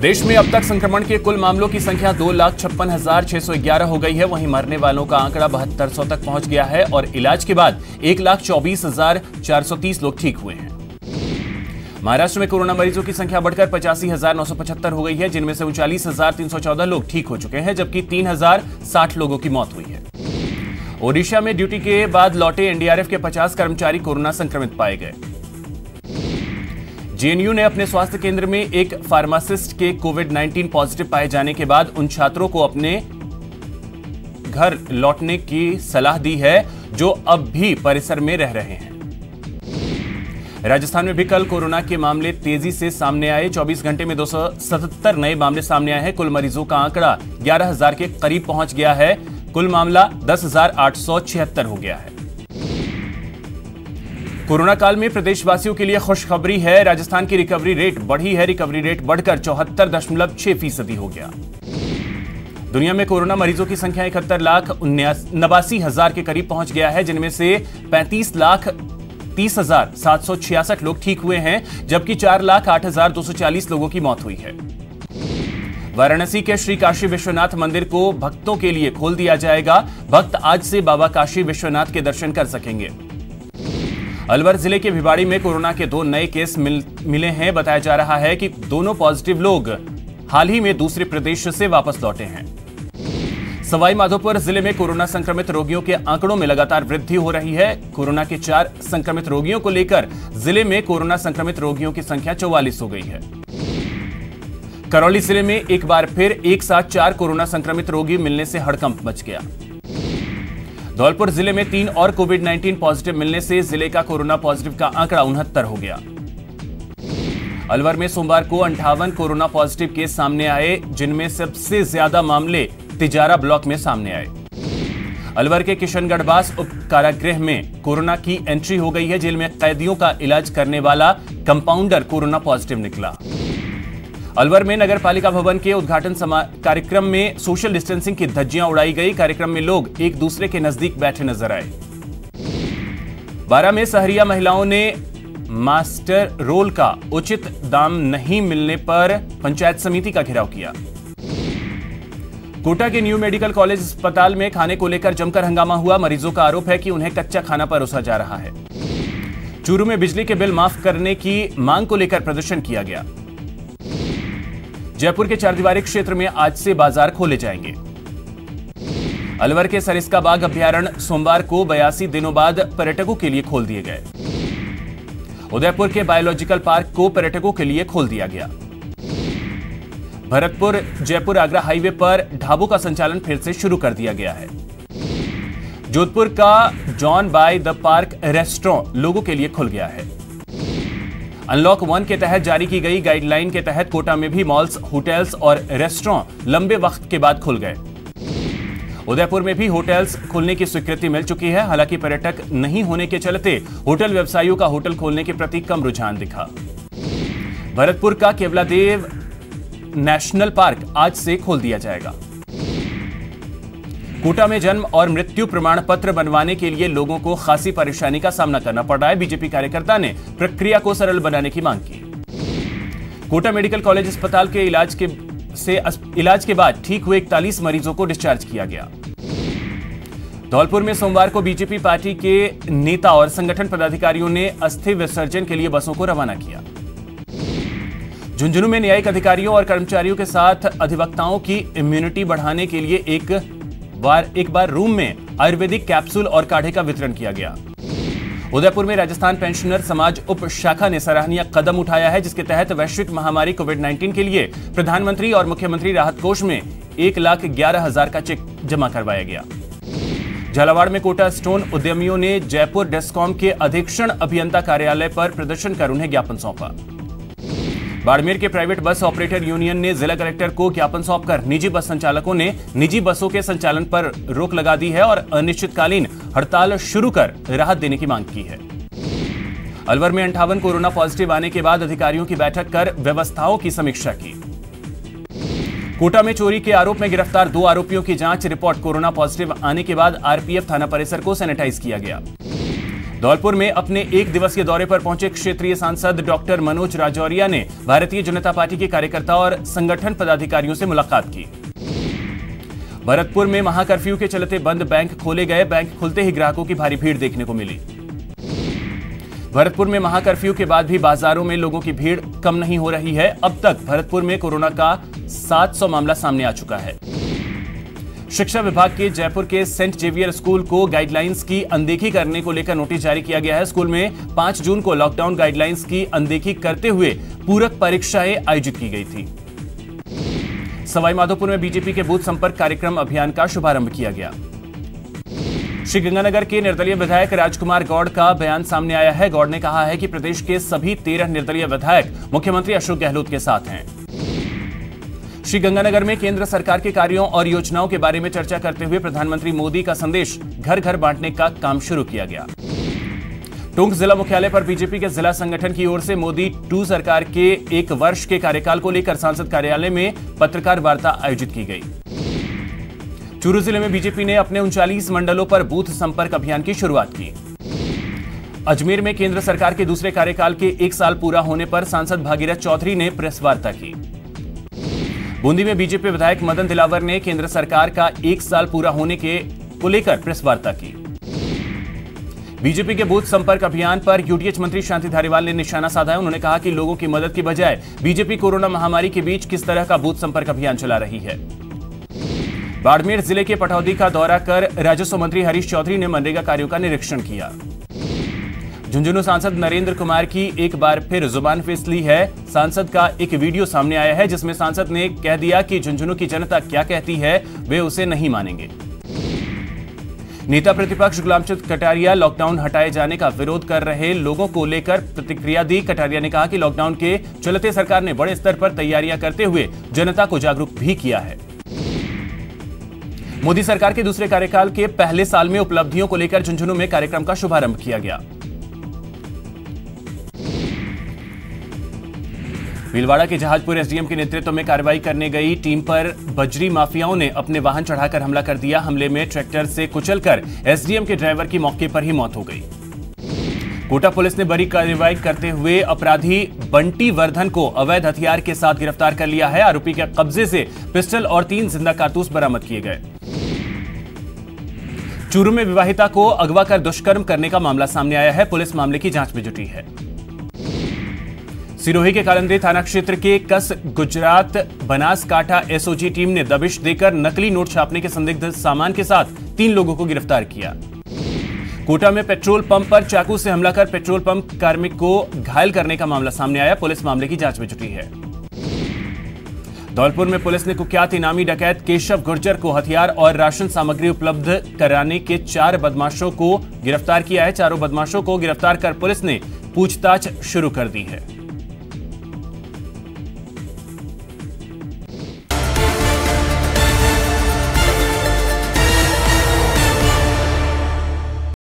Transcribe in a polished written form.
देश में अब तक संक्रमण के कुल मामलों की संख्या 2,56,611 हो गई है। वहीं मरने वालों का आंकड़ा 7200 तक पहुंच गया है और इलाज के बाद 1,24,430 लोग ठीक हुए हैं। महाराष्ट्र में कोरोना मरीजों की संख्या बढ़कर 85,975 हो गई है, जिनमें से 39,314 लोग ठीक हो चुके हैं, जबकि 3,060 लोगों की मौत हुई है। ओडिशा में ड्यूटी के बाद लौटे एनडीआरएफ के 50 कर्मचारी कोरोना संक्रमित पाए गए। जेएनयू ने अपने स्वास्थ्य केंद्र में एक फार्मासिस्ट के कोविड-19 पॉजिटिव पाए जाने के बाद उन छात्रों को अपने घर लौटने की सलाह दी है जो अब भी परिसर में रह रहे हैं। राजस्थान में भी कल कोरोना के मामले तेजी से सामने आए। 24 घंटे में 277 नए मामले सामने आए हैं। कुल मरीजों का आंकड़ा 11,000 के करीब पहुंच गया है। कुल मामला 10,876 हो गया है। कोरोना काल में प्रदेशवासियों के लिए खुशखबरी है। राजस्थान की रिकवरी रेट बढ़ी है। रिकवरी रेट बढ़कर 74.6% हो गया। दुनिया में कोरोना मरीजों की संख्या 71,89,000 के करीब पहुंच गया है, जिनमें से 35,30,766 लोग ठीक हुए हैं, जबकि 4,08,240 लोगों की मौत हुई है। वाराणसी के श्री काशी विश्वनाथ मंदिर को भक्तों के लिए खोल दिया जाएगा। भक्त आज से बाबा काशी विश्वनाथ के दर्शन कर सकेंगे। अलवर जिले के भिवाड़ी में कोरोना के 2 नए केस मिले हैं। बताया जा रहा है कि दोनों पॉजिटिव लोग हाल ही में दूसरे प्रदेश से वापस लौटे हैं। सवाई माधोपुर जिले में कोरोना संक्रमित रोगियों के आंकड़ों में लगातार वृद्धि हो रही है। कोरोना के 4 संक्रमित रोगियों को लेकर जिले में कोरोना संक्रमित रोगियों की संख्या 44 हो गई है। करौली जिले में एक बार फिर एक साथ 4 कोरोना संक्रमित रोगी मिलने से हड़कंप मच गया। धौलपुर जिले में 3 और कोविड-19 पॉजिटिव मिलने से जिले का कोरोना पॉजिटिव का आंकड़ा 69 हो गया। अलवर में सोमवार को 58 कोरोना पॉजिटिव केस सामने आए, जिनमें सबसे ज्यादा मामले तिजारा ब्लॉक में सामने आए। अलवर के किशनगढ़बास उप कारागृह में कोरोना की एंट्री हो गई है। जेल में कैदियों का इलाज करने वाला कंपाउंडर कोरोना पॉजिटिव निकला। अलवर में नगर पालिका भवन के उद्घाटन कार्यक्रम में सोशल डिस्टेंसिंग की धज्जियां उड़ाई गई। कार्यक्रम में लोग एक दूसरे के नजदीक बैठे नजर आए। बारां में सहरिया महिलाओं ने मास्टर रोल का उचित दाम नहीं मिलने पर पंचायत समिति का घेराव किया। कोटा के न्यू मेडिकल कॉलेज अस्पताल में खाने को लेकर जमकर हंगामा हुआ। मरीजों का आरोप है कि उन्हें कच्चा खाना परोसा जा रहा है। चूरू में बिजली के बिल माफ करने की मांग को लेकर प्रदर्शन किया गया। जयपुर के चारदीवारी क्षेत्र में आज से बाजार खोले जाएंगे। अलवर के सरिस्का बाग अभ्यारण्य सोमवार को 82 दिनों बाद पर्यटकों के लिए खोल दिए गए। उदयपुर के बायोलॉजिकल पार्क को पर्यटकों के लिए खोल दिया गया। भरतपुर जयपुर आगरा हाईवे पर ढाबों का संचालन फिर से शुरू कर दिया गया है। जोधपुर का John by the park restaurant लोगों के लिए खुल गया है। अनलॉक 1 के तहत जारी की गई गाइडलाइन के तहत कोटा में भी मॉल्स, होटल्स और रेस्टोरेंट लंबे वक्त के बाद खुल गए। उदयपुर में भी होटल्स खुलने की स्वीकृति मिल चुकी है। हालांकि पर्यटक नहीं होने के चलते होटल व्यवसायियों का होटल खोलने के प्रति कम रुझान दिखा। भरतपुर का केवलादेव नेशनल पार्क आज से खोल दिया जाएगा। कोटा में जन्म और मृत्यु प्रमाण पत्र बनवाने के लिए लोगों को खासी परेशानी का सामना करना पड़ रहा है। बीजेपी कार्यकर्ता ने प्रक्रिया को सरल बनाने की मांग की। कोटा मेडिकल कॉलेज अस्पताल के इलाज के बाद ठीक हुए 41 मरीजों को डिस्चार्ज किया गया। धौलपुर में सोमवार को बीजेपी पार्टी के नेता और संगठन पदाधिकारियों ने अस्थि विसर्जन के लिए बसों को रवाना किया। झुंझुनू में न्यायिक अधिकारियों और कर्मचारियों के साथ अधिवक्ताओं की इम्यूनिटी बढ़ाने के लिए एक बार रूम में आयुर्वेदिक कैप्सूल और काढ़े का वितरण किया गया। उदयपुर में राजस्थान पेंशनर समाज उप शाखा ने सराहनीय कदम उठाया है, जिसके तहत वैश्विक महामारी कोविड-19 के लिए प्रधानमंत्री और मुख्यमंत्री राहत कोष में 1,11,000 का चेक जमा करवाया गया। झालावाड़ में कोटा स्टोन उद्यमियों ने जयपुर डिस्कॉम के अधीक्षण अभियंता कार्यालय पर प्रदर्शन कर उन्हें ज्ञापन सौंपा। बाड़मेर के प्राइवेट बस ऑपरेटर यूनियन ने जिला कलेक्टर को ज्ञापन सौंपकर निजी बस संचालकों ने निजी बसों के संचालन पर रोक लगा दी है और अनिश्चितकालीन हड़ताल शुरू कर राहत देने की मांग की है। अलवर में 58 कोरोना पॉजिटिव आने के बाद अधिकारियों की बैठक कर व्यवस्थाओं की समीक्षा की। कोटा में चोरी के आरोप में गिरफ्तार 2 आरोपियों की जांच रिपोर्ट कोरोना पॉजिटिव आने के बाद आरपीएफ थाना परिसर को सैनिटाइज किया गया। धौलपुर में अपने एक दिवसीय दौरे पर पहुंचे क्षेत्रीय सांसद डॉक्टर मनोज राजौरिया ने भारतीय जनता पार्टी के कार्यकर्ताओं और संगठन पदाधिकारियों से मुलाकात की। भरतपुर में महाकर्फ्यू के चलते बंद बैंक खोले गए। बैंक खुलते ही ग्राहकों की भारी भीड़ देखने को मिली। भरतपुर में महाकर्फ्यू के बाद भी बाजारों में लोगों की भीड़ कम नहीं हो रही है। अब तक भरतपुर में कोरोना का 700 मामला सामने आ चुका है। शिक्षा विभाग के जयपुर के सेंट जेवियर स्कूल को गाइडलाइंस की अनदेखी करने को लेकर नोटिस जारी किया गया है। स्कूल में 5 जून को लॉकडाउन गाइडलाइंस की अनदेखी करते हुए पूरक परीक्षाएं आयोजित की गई थी। सवाईमाधोपुर में बीजेपी के बूथ संपर्क कार्यक्रम अभियान का शुभारंभ किया गया। श्रीगंगानगर के निर्दलीय विधायक राजकुमार गौड़ का बयान सामने आया है। गौड़ ने कहा है कि प्रदेश के सभी 13 निर्दलीय विधायक मुख्यमंत्री अशोक गहलोत के साथ हैं। श्रीगंगानगर में केंद्र सरकार के कार्यों और योजनाओं के बारे में चर्चा करते हुए प्रधानमंत्री मोदी का संदेश घर घर बांटने का काम शुरू किया गया। टोंक जिला मुख्यालय पर बीजेपी के जिला संगठन की ओर से मोदी 2 सरकार के 1 वर्ष के कार्यकाल को लेकर सांसद कार्यालय में पत्रकार वार्ता आयोजित की गई। चूरू जिले में बीजेपी ने अपने 39 मंडलों पर बूथ संपर्क अभियान की शुरुआत की। अजमेर में केंद्र सरकार के दूसरे कार्यकाल के 1 साल पूरा होने पर सांसद भागीरथ चौधरी ने प्रेस वार्ता की। बूंदी में बीजेपी विधायक मदन दिलावर ने केंद्र सरकार का 1 साल पूरा होने को लेकर प्रेस वार्ता की। बीजेपी के बूथ संपर्क अभियान पर यूडीएच मंत्री शांति धारीवाल ने निशाना साधा है। उन्होंने कहा कि लोगों की मदद की बजाय बीजेपी कोरोना महामारी के बीच किस तरह का बूथ संपर्क अभियान चला रही है। बाड़मेर जिले के पटौदी का दौरा कर राजस्व मंत्री हरीश चौधरी ने मनरेगा कार्यों का निरीक्षण किया। झुंझुनू सांसद नरेंद्र कुमार की एक बार फिर जुबान फिसली है। सांसद का एक वीडियो सामने आया है जिसमें सांसद ने कह दिया कि झुंझुनू की जनता क्या कहती है वे उसे नहीं मानेंगे। नेता प्रतिपक्ष गुलामचंद कटारिया लॉकडाउन हटाए जाने का विरोध कर रहे लोगों को लेकर प्रतिक्रिया दी। कटारिया ने कहा कि लॉकडाउन के चलते सरकार ने बड़े स्तर पर तैयारियां करते हुए जनता को जागरूक भी किया है। मोदी सरकार के दूसरे कार्यकाल के पहले साल में उपलब्धियों को लेकर झुंझुनू में कार्यक्रम का शुभारंभ किया गया। भीलवाड़ा के जहाजपुर एसडीएम के नेतृत्व में कार्रवाई करने गई टीम पर बजरी माफियाओं ने अपने वाहन चढ़ाकर हमला कर दिया। हमले में ट्रैक्टर से कुचलकर एसडीएम के ड्राइवर की मौके पर ही मौत हो गई। कोटा पुलिस ने बड़ी कार्रवाई करते हुए अपराधी बंटी वर्धन को अवैध हथियार के साथ गिरफ्तार कर लिया है। आरोपी के कब्जे से पिस्टल और 3 जिंदा कारतूस बरामद किए गए। चूरू में विवाहिता को अगवा कर दुष्कर्म करने का मामला सामने आया है। पुलिस मामले की जांच में जुटी है। सिरोही के कालंदरी थाना क्षेत्र के कस गुजरात बनासकाठा एसओजी टीम ने दबिश देकर नकली नोट छापने के संदिग्ध सामान के साथ 3 लोगों को गिरफ्तार किया। कोटा में पेट्रोल पंप पर चाकू से हमला कर पेट्रोल पंप कार्मिक को घायल करने का मामला सामने आया। पुलिस मामले की जांच में जुटी है। धौलपुर में पुलिस ने कुख्यात इनामी डकैत केशव गुर्जर को हथियार और राशन सामग्री उपलब्ध कराने के 4 बदमाशों को गिरफ्तार किया है। चारों बदमाशों को गिरफ्तार कर पुलिस ने पूछताछ शुरू कर दी है।